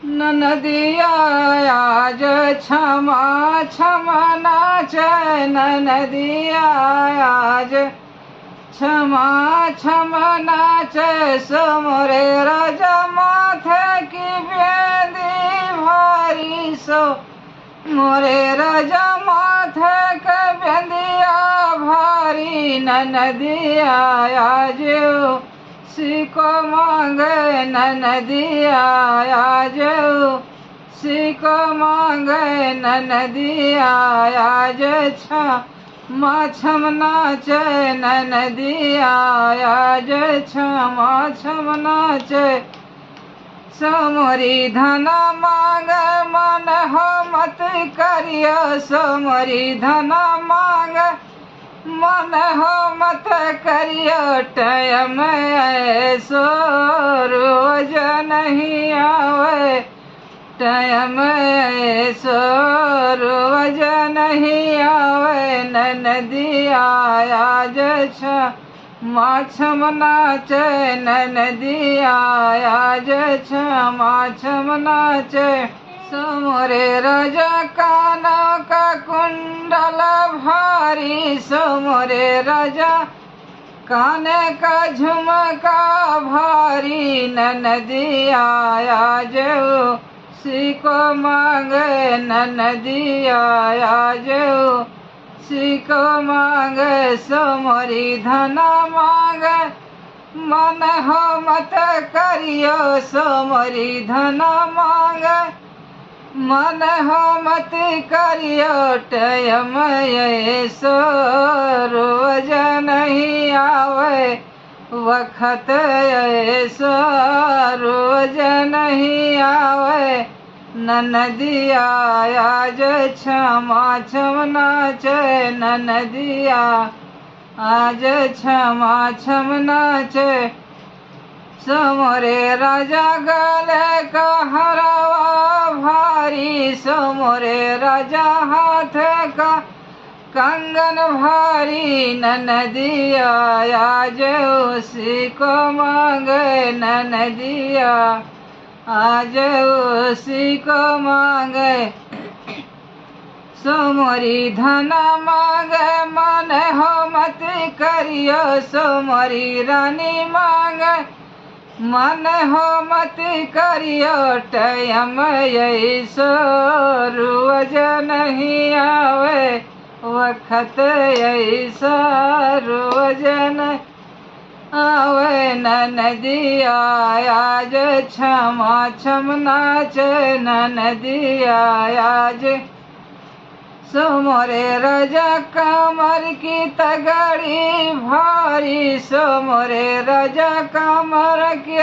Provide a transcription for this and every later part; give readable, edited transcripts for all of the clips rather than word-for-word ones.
ननदिया आज क्षमा क्षमा नाचे, ननदिया आज क्षमा क्षमा नाचे। समोरे राजा माथे की बेंदी भारी सो, मोरे राजा माथे के बेंदिया भारी। ननदिया आज सीको मांगे, ननदिया आज सीको मांगे। ननदिया आज क्षमा क्षम नाचे, ननदिया आज क्षमा क्षम नाचे। समरी धना मांगे मन हो मत करियो, समरी धना मांगे मन हो मत करियो। टाइम ऐसो रोज नहीं आवे, टाइम ऐसो रोज नहीं आवे। ननदिया आज क्षमा क्षम नाचे, ननदिया आज क्षमा क्षम नाचे। समोरे राजा कानों का कुंडल भारी, समोरे राजा काने का झुमका भारी। ननदिया आज सीको मांगे, ननदिया आज सीको मांगे। समरी धना मांगे मन हो मत करियो, समरी धना मांगे मन हो मत करियो। टाइम ऐसो रोज नहीं आवे, वक्त ऐसो रोज नहीं आवे। ननदिया आज क्षमा क्षम नाचे, ननदिया आज क्षमा क्षम नाचे। समोरे राजा गले का हरवा भारी, समोरे राजा हाथ का कंगन भारी। ननदिया आज उसी को मांगे, ननदिया आज उसी को मांगे। समरी धना मांगे मन हो मत करियो, समरी रानी मांगे मन हो मत करियो। टाइम ऐसो रोज नहीं आवे, वक्त ऐसा रोज नहीं आवे। ननदिया आज क्षमा क्षम नाचे, ननदिया आज। समोरे राजा कमर की तगड़ी भारी, समोरे राजा कमर की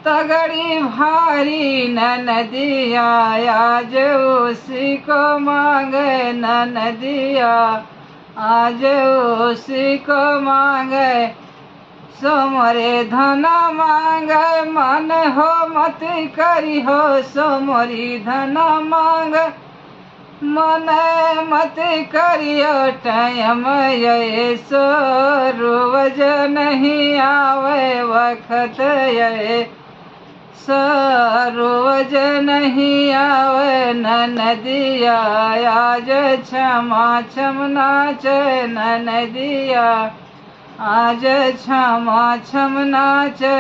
तगड़ी भारी। ननदिया आज उसी को मांगे, ननदिया आज उसी को मांगे। समोरे धना मांगे मन हो मत करी हो, समोरी धना मांगे मन मत करियो। टाइम ऐसो रोज नहीं आवे, वक्त ऐसो रोज नहीं आवे। ननदिया आज क्षमा क्षम नाचे, ननदिया आज क्षमा क्षम नाचे।